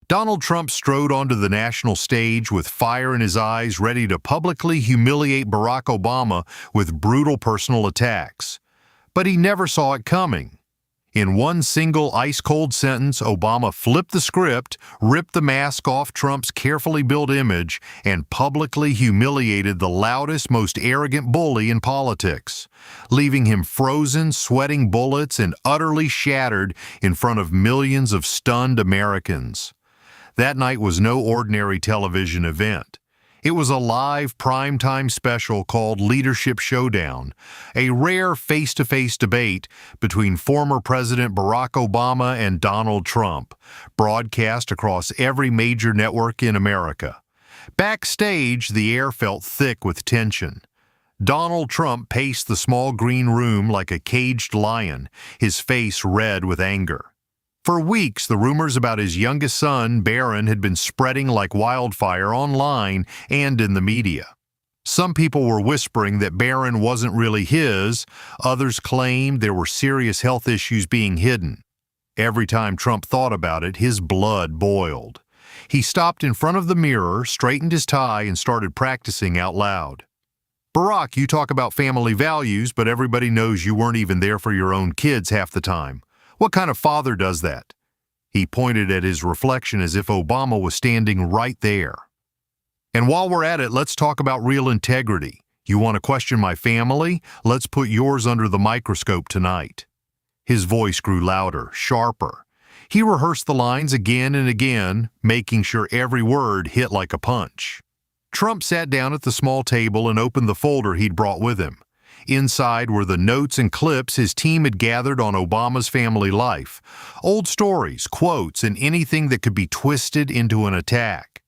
Donald Trump strode onto the national stage with fire in his eyes, ready to publicly humiliate Barack Obama with brutal personal attacks. But he never saw it coming. In one single ice-cold sentence, Obama flipped the script, ripped the mask off Trump's carefully built image, and publicly humiliated the loudest, most arrogant bully in politics, leaving him frozen, sweating bullets, and utterly shattered in front of millions of stunned Americans. That night was no ordinary television event. It was a live primetime special called Leadership Showdown, a rare face-to-face debate between former President Barack Obama and Donald Trump, broadcast across every major network in America. Backstage, the air felt thick with tension. Donald Trump paced the small green room like a caged lion, his face red with anger. For weeks, the rumors about his youngest son, Barron, had been spreading like wildfire online and in the media. Some people were whispering that Barron wasn't really his. Others claimed there were serious health issues being hidden. Every time Trump thought about it, his blood boiled. He stopped in front of the mirror, straightened his tie, and started practicing out loud. "Barack, you talk about family values, but everybody knows you weren't even there for your own kids half the time. What kind of father does that?" He pointed at his reflection as if Obama was standing right there. "And while we're at it, let's talk about real integrity. You want to question my family? Let's put yours under the microscope tonight." His voice grew louder, sharper. He rehearsed the lines again and again, making sure every word hit like a punch. Trump sat down at the small table and opened the folder he'd brought with him. Inside were the notes and clips his team had gathered on Obama's family life, old stories, quotes, and anything that could be twisted into an attack.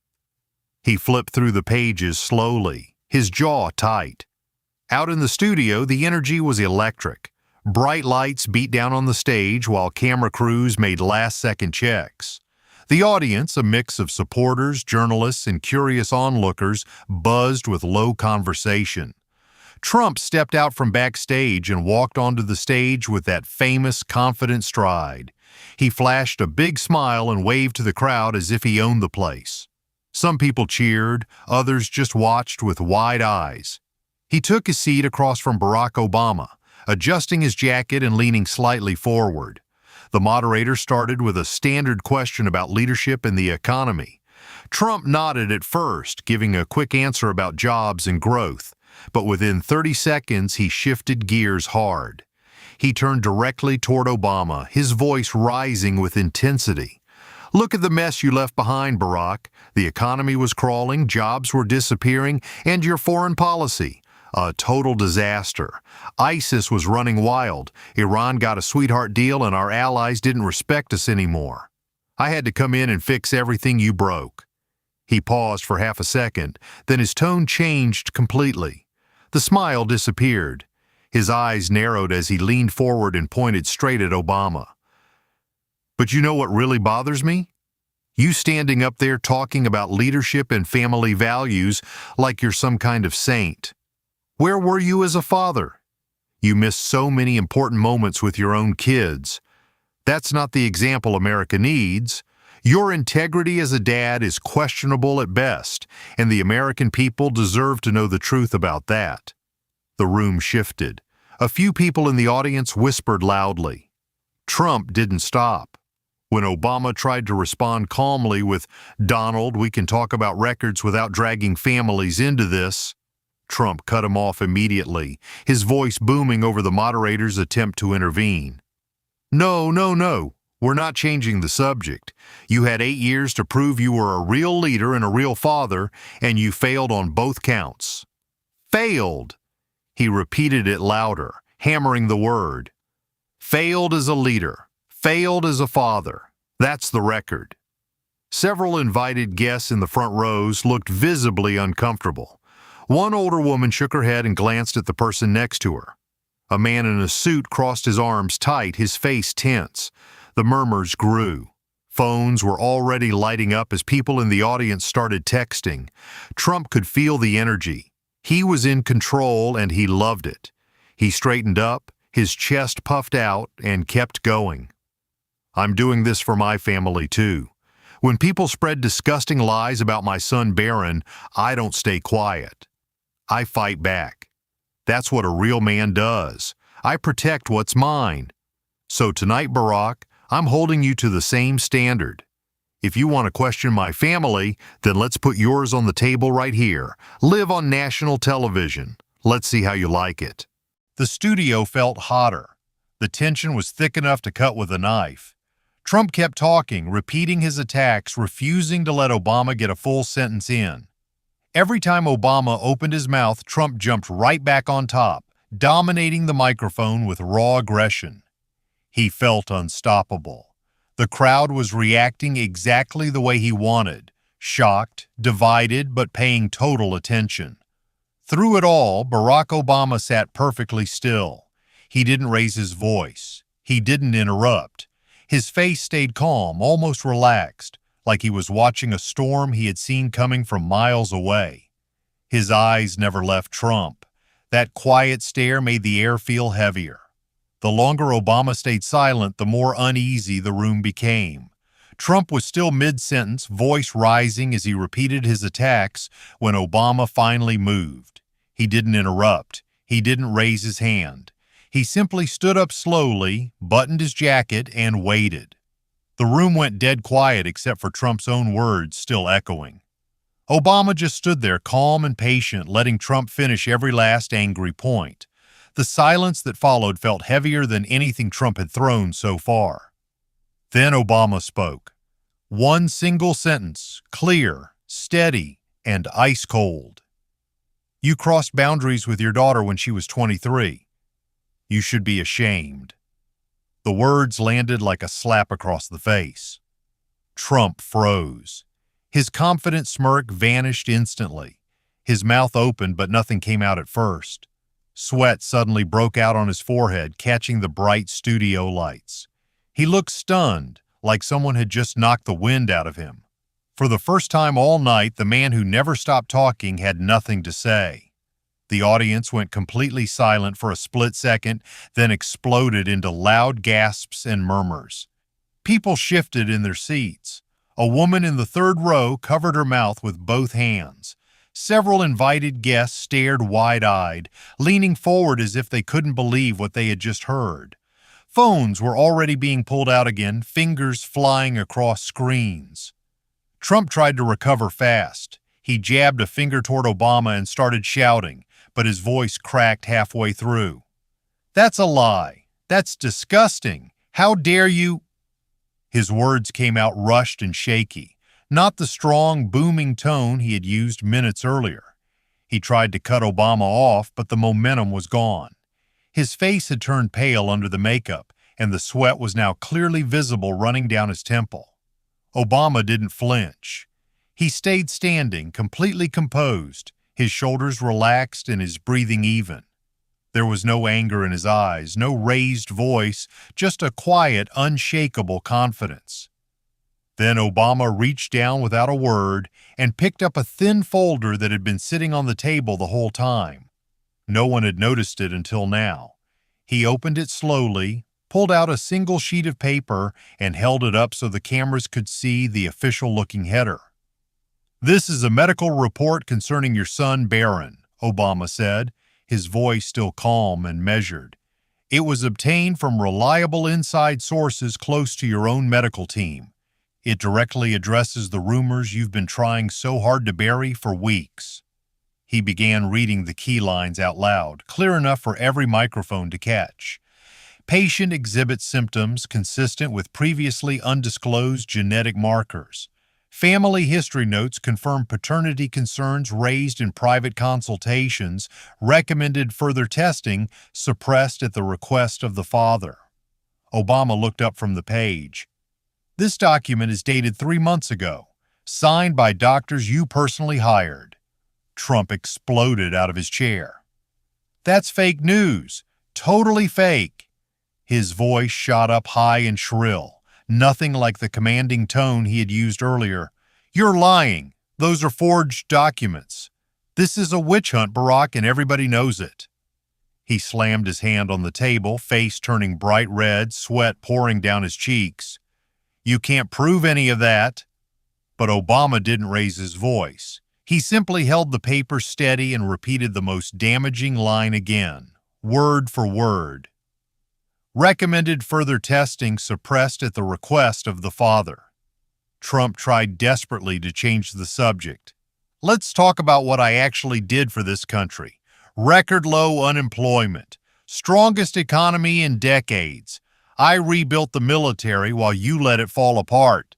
He flipped through the pages slowly, his jaw tight. Out in the studio, the energy was electric. Bright lights beat down on the stage while camera crews made last-second checks. The audience, a mix of supporters, journalists, and curious onlookers, buzzed with low conversation. Trump stepped out from backstage and walked onto the stage with that famous, confident stride. He flashed a big smile and waved to the crowd as if he owned the place. Some people cheered, others just watched with wide eyes. He took his seat across from Barack Obama, adjusting his jacket and leaning slightly forward. The moderator started with a standard question about leadership and the economy. Trump nodded at first, giving a quick answer about jobs and growth. But within 30 seconds, he shifted gears hard. He turned directly toward Obama, his voice rising with intensity. "Look at the mess you left behind, Barack. The economy was crawling, jobs were disappearing, and your foreign policy. A total disaster. ISIS was running wild. Iran got a sweetheart deal, and our allies didn't respect us anymore. I had to come in and fix everything you broke." He paused for half a second, then his tone changed completely. The smile disappeared. His eyes narrowed as he leaned forward and pointed straight at Obama. "But you know what really bothers me? You standing up there talking about leadership and family values like you're some kind of saint. Where were you as a father? You missed so many important moments with your own kids. That's not the example America needs. Your integrity as a dad is questionable at best, and the American people deserve to know the truth about that." The room shifted. A few people in the audience whispered loudly. Trump didn't stop. When Obama tried to respond calmly with, "Donald, we can talk about records without dragging families into this," Trump cut him off immediately, his voice booming over the moderator's attempt to intervene. "No, no, no. We're not changing the subject. You had 8 years to prove you were a real leader and a real father, and you failed on both counts." "Failed!" He repeated it louder, hammering the word. "Failed as a leader. Failed as a father. That's the record." Several invited guests in the front rows looked visibly uncomfortable. One older woman shook her head and glanced at the person next to her. A man in a suit crossed his arms tight, his face tense. The murmurs grew. Phones were already lighting up as people in the audience started texting. Trump could feel the energy. He was in control and he loved it. He straightened up, his chest puffed out, and kept going. "I'm doing this for my family too. When people spread disgusting lies about my son Barron, I don't stay quiet. I fight back. That's what a real man does. I protect what's mine. So tonight, Barack, I'm holding you to the same standard. If you want to question my family, then let's put yours on the table right here. Live on national television. Let's see how you like it. The studio felt hotter. The tension was thick enough to cut with a knife. Trump kept talking, repeating his attacks, refusing to let Obama get a full sentence in. Every time Obama opened his mouth, Trump jumped right back on top, dominating the microphone with raw aggression. He felt unstoppable. The crowd was reacting exactly the way he wanted, shocked, divided, but paying total attention. Through it all, Barack Obama sat perfectly still. He didn't raise his voice. He didn't interrupt. His face stayed calm, almost relaxed, like he was watching a storm he had seen coming from miles away. His eyes never left Trump. That quiet stare made the air feel heavier. The longer Obama stayed silent, the more uneasy the room became. Trump was still mid-sentence, voice rising as he repeated his attacks, when Obama finally moved. He didn't interrupt. He didn't raise his hand. He simply stood up slowly, buttoned his jacket, and waited. The room went dead quiet except for Trump's own words still echoing. Obama just stood there, calm and patient, letting Trump finish every last angry point. The silence that followed felt heavier than anything Trump had thrown so far. Then Obama spoke. One single sentence, clear, steady, and ice cold. You crossed boundaries with your daughter when she was 23. You should be ashamed. The words landed like a slap across the face. Trump froze. His confident smirk vanished instantly. His mouth opened, but nothing came out at first. Sweat suddenly broke out on his forehead, catching the bright studio lights. He looked stunned, like someone had just knocked the wind out of him. For the first time all night, the man who never stopped talking had nothing to say. The audience went completely silent for a split second, then exploded into loud gasps and murmurs. People shifted in their seats. A woman in the third row covered her mouth with both hands. Several invited guests stared wide-eyed, leaning forward as if they couldn't believe what they had just heard. Phones were already being pulled out again, fingers flying across screens. Trump tried to recover fast. He jabbed a finger toward Obama and started shouting, but his voice cracked halfway through. "That's a lie. That's disgusting. How dare you?" His words came out rushed and shaky. Not the strong, booming tone he had used minutes earlier. He tried to cut Obama off, but the momentum was gone. His face had turned pale under the makeup, and the sweat was now clearly visible running down his temple. Obama didn't flinch. He stayed standing, completely composed, his shoulders relaxed and his breathing even. There was no anger in his eyes, no raised voice, just a quiet, unshakable confidence. Then Obama reached down without a word and picked up a thin folder that had been sitting on the table the whole time. No one had noticed it until now. He opened it slowly, pulled out a single sheet of paper, and held it up so the cameras could see the official-looking header. "This is a medical report concerning your son, Barron," Obama said, his voice still calm and measured. "It was obtained from reliable inside sources close to your own medical team. It directly addresses the rumors you've been trying so hard to bury for weeks." He began reading the key lines out loud, clear enough for every microphone to catch. Patient exhibits symptoms consistent with previously undisclosed genetic markers. Family history notes confirm paternity concerns raised in private consultations, recommended further testing, suppressed at the request of the father. Obama looked up from the page. "This document is dated 3 months ago, signed by doctors you personally hired." Trump exploded out of his chair. "That's fake news. Totally fake." His voice shot up high and shrill, nothing like the commanding tone he had used earlier. "You're lying. Those are forged documents. This is a witch hunt, Barack, and everybody knows it." He slammed his hand on the table, face turning bright red, sweat pouring down his cheeks. "You can't prove any of that." But Obama didn't raise his voice. He simply held the paper steady and repeated the most damaging line again, word for word. Recommended further testing suppressed at the request of the father. Trump tried desperately to change the subject. Let's talk about what I actually did for this country. Record low unemployment. Strongest economy in decades. I rebuilt the military while you let it fall apart.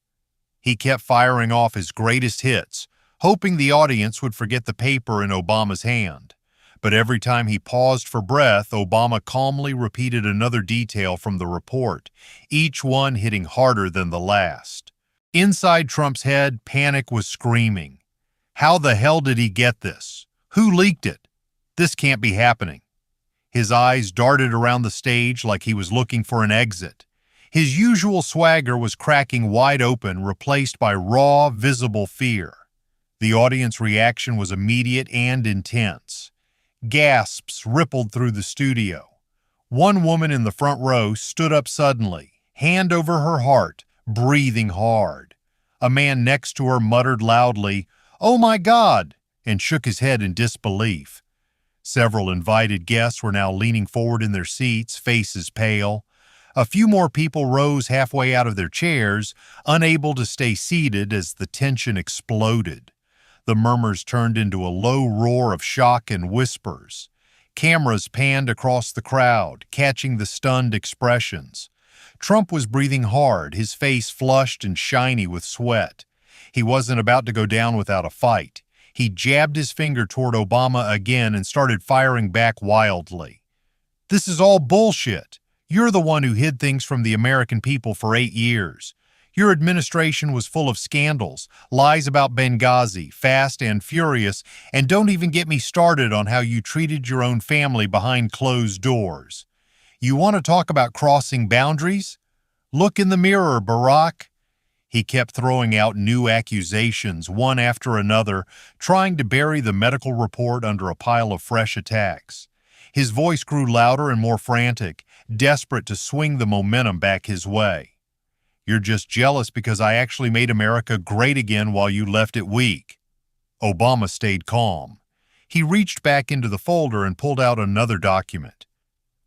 He kept firing off his greatest hits, hoping the audience would forget the paper in Obama's hand. But every time he paused for breath, Obama calmly repeated another detail from the report, each one hitting harder than the last. Inside Trump's head, panic was screaming. How the hell did he get this? Who leaked it? This can't be happening. His eyes darted around the stage like he was looking for an exit. His usual swagger was cracking wide open, replaced by raw, visible fear. The audience reaction was immediate and intense. Gasps rippled through the studio. One woman in the front row stood up suddenly, hand over her heart, breathing hard. A man next to her muttered loudly, "Oh my God!" and shook his head in disbelief. Several invited guests were now leaning forward in their seats, faces pale. A few more people rose halfway out of their chairs, unable to stay seated as the tension exploded. The murmurs turned into a low roar of shock and whispers. Cameras panned across the crowd, catching the stunned expressions. Trump was breathing hard, his face flushed and shiny with sweat. He wasn't about to go down without a fight. He jabbed his finger toward Obama again and started firing back wildly. "This is all bullshit. You're the one who hid things from the American people for 8 years. Your administration was full of scandals, lies about Benghazi, Fast and Furious, and don't even get me started on how you treated your own family behind closed doors. You want to talk about crossing boundaries? Look in the mirror, Barack." He kept throwing out new accusations, one after another, trying to bury the medical report under a pile of fresh attacks. His voice grew louder and more frantic, desperate to swing the momentum back his way. "You're just jealous because I actually made America great again while you left it weak." Obama stayed calm. He reached back into the folder and pulled out another document.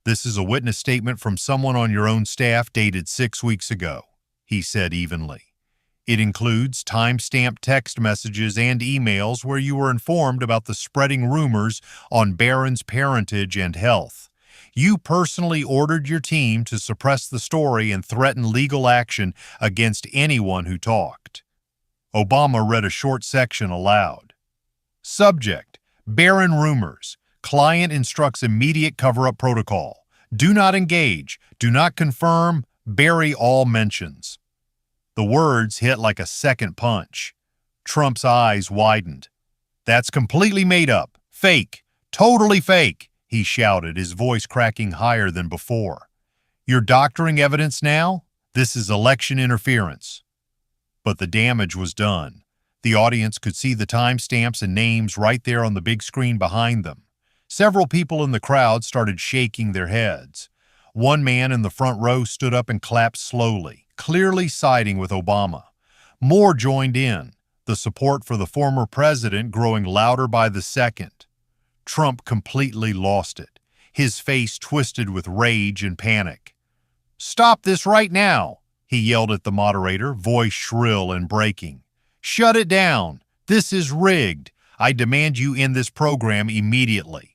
"This is a witness statement from someone on your own staff dated 6 weeks ago," he said evenly. "It includes time-stamped text messages and emails where you were informed about the spreading rumors on Barron's parentage and health. You personally ordered your team to suppress the story and threaten legal action against anyone who talked." Obama read a short section aloud. Subject: Barron rumors. Client instructs immediate cover-up protocol. Do not engage. Do not confirm. Bury all mentions. The words hit like a second punch. Trump's eyes widened. "That's completely made up. Fake. Totally fake," he shouted, his voice cracking higher than before. "You're doctoring evidence now? This is election interference." But the damage was done. The audience could see the timestamps and names right there on the big screen behind them. Several people in the crowd started shaking their heads. One man in the front row stood up and clapped slowly, clearly siding with Obama. More joined in, the support for the former president growing louder by the second. Trump completely lost it, his face twisted with rage and panic. "Stop this right now," he yelled at the moderator, voice shrill and breaking. "Shut it down. This is rigged. I demand you end this program immediately."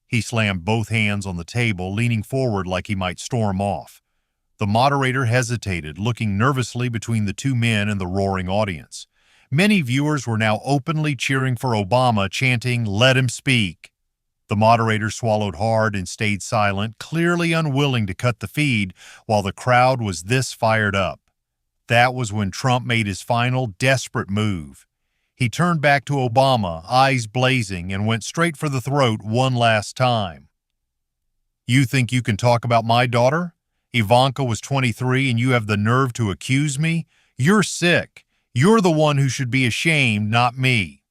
He slammed both hands on the table, leaning forward like he might storm off. The moderator hesitated, looking nervously between the two men and the roaring audience. Many viewers were now openly cheering for Obama, chanting, "Let him speak." The moderator swallowed hard and stayed silent, clearly unwilling to cut the feed while the crowd was this fired up. That was when Trump made his final, desperate move. He turned back to Obama, eyes blazing, and went straight for the throat one last time. "You think you can talk about my daughter? Ivanka was 23 and you have the nerve to accuse me? You're sick. You're the one who should be ashamed, not me."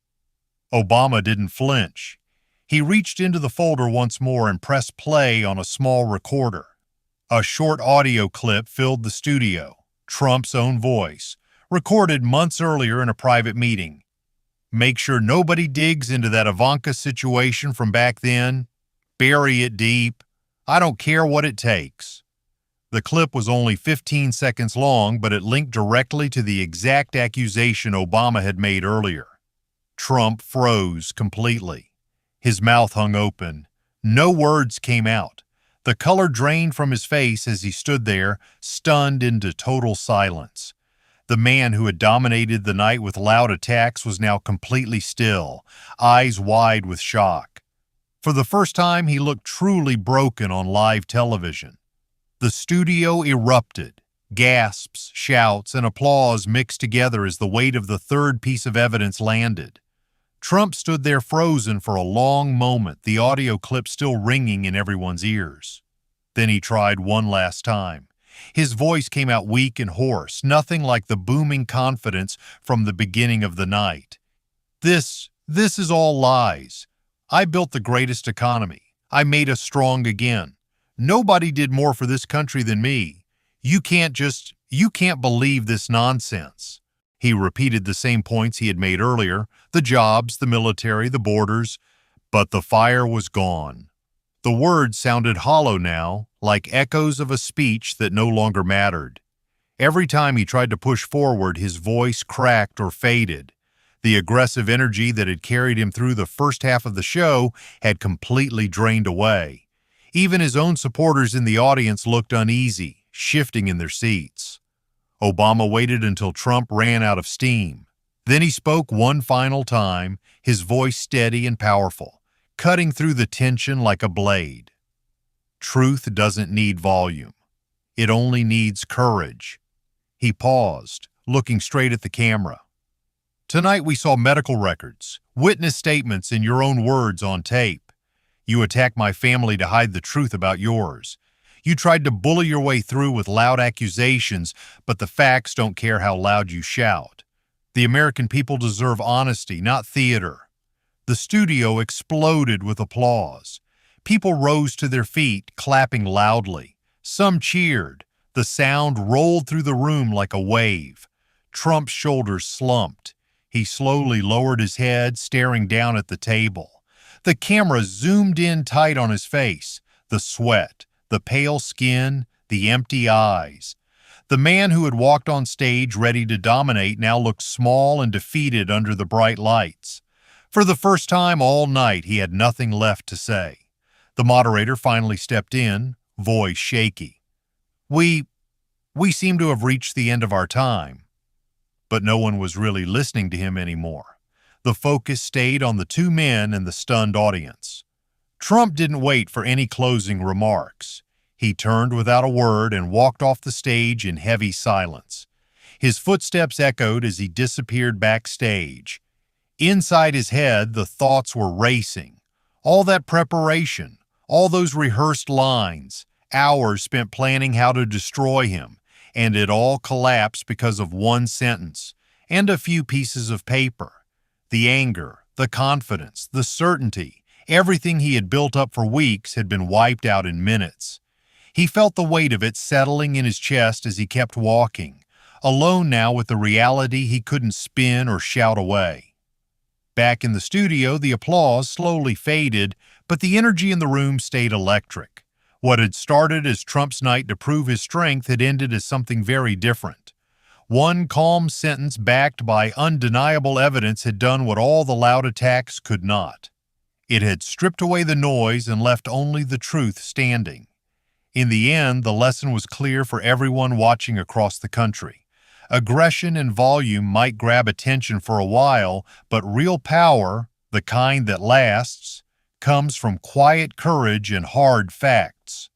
Obama didn't flinch. He reached into the folder once more and pressed play on a small recorder. A short audio clip filled the studio, Trump's own voice, recorded months earlier in a private meeting. Make sure nobody digs into that Ivanka situation from back then. Bury it deep. I don't care what it takes. The clip was only 15 seconds long, but it linked directly to the exact accusation Obama had made earlier. Trump froze completely. His mouth hung open. No words came out. The color drained from his face as he stood there, stunned into total silence. The man who had dominated the night with loud attacks was now completely still, eyes wide with shock. For the first time, he looked truly broken on live television. The studio erupted. Gasps, shouts, and applause mixed together as the weight of the third piece of evidence landed. Trump stood there frozen for a long moment, the audio clip still ringing in everyone's ears. Then he tried one last time. His voice came out weak and hoarse, nothing like the booming confidence from the beginning of the night. This is all lies. I built the greatest economy. I made us strong again. Nobody did more for this country than me. You can't believe this nonsense. He repeated the same points he had made earlier, the jobs, the military, the borders, but the fire was gone. The words sounded hollow now, like echoes of a speech that no longer mattered. Every time he tried to push forward, his voice cracked or faded. The aggressive energy that had carried him through the first half of the show had completely drained away. Even his own supporters in the audience looked uneasy, shifting in their seats. Obama waited until Trump ran out of steam. Then he spoke one final time, his voice steady and powerful, cutting through the tension like a blade. Truth doesn't need volume. It only needs courage. He paused, looking straight at the camera. Tonight we saw medical records, witness statements in your own words on tape. You attacked my family to hide the truth about yours. You tried to bully your way through with loud accusations, but the facts don't care how loud you shout. The American people deserve honesty, not theater. The studio exploded with applause. People rose to their feet, clapping loudly. Some cheered. The sound rolled through the room like a wave. Trump's shoulders slumped. He slowly lowered his head, staring down at the table. The camera zoomed in tight on his face. The sweat, the pale skin, the empty eyes. The man who had walked on stage ready to dominate now looked small and defeated under the bright lights. For the first time all night, he had nothing left to say. The moderator finally stepped in, voice shaky. We seem to have reached the end of our time. But no one was really listening to him anymore. The focus stayed on the two men and the stunned audience. Trump didn't wait for any closing remarks. He turned without a word and walked off the stage in heavy silence. His footsteps echoed as he disappeared backstage. Inside his head, the thoughts were racing. All that preparation, all those rehearsed lines, hours spent planning how to destroy him, and it all collapsed because of one sentence and a few pieces of paper. The anger, the confidence, the certainty, everything he had built up for weeks had been wiped out in minutes. He felt the weight of it settling in his chest as he kept walking, alone now with the reality he couldn't spin or shout away. Back in the studio, the applause slowly faded, but the energy in the room stayed electric. What had started as Trump's night to prove his strength had ended as something very different. One calm sentence backed by undeniable evidence had done what all the loud attacks could not. It had stripped away the noise and left only the truth standing. In the end, the lesson was clear for everyone watching across the country. Aggression and volume might grab attention for a while, but real power, the kind that lasts, comes from quiet courage and hard facts.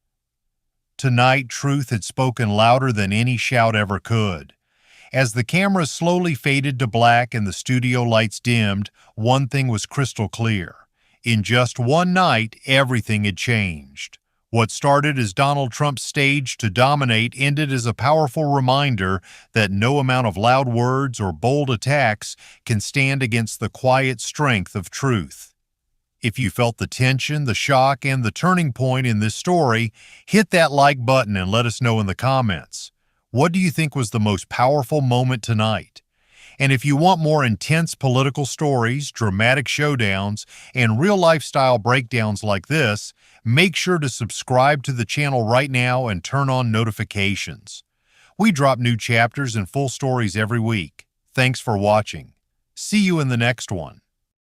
Tonight, truth had spoken louder than any shout ever could. As the camera slowly faded to black and the studio lights dimmed, one thing was crystal clear. In just one night, everything had changed. What started as Donald Trump's stage to dominate ended as a powerful reminder that no amount of loud words or bold attacks can stand against the quiet strength of truth. If you felt the tension, the shock, and the turning point in this story, hit that like button and let us know in the comments. What do you think was the most powerful moment tonight? And if you want more intense political stories, dramatic showdowns, and real lifestyle breakdowns like this, make sure to subscribe to the channel right now and turn on notifications. We drop new chapters and full stories every week. Thanks for watching. See you in the next one.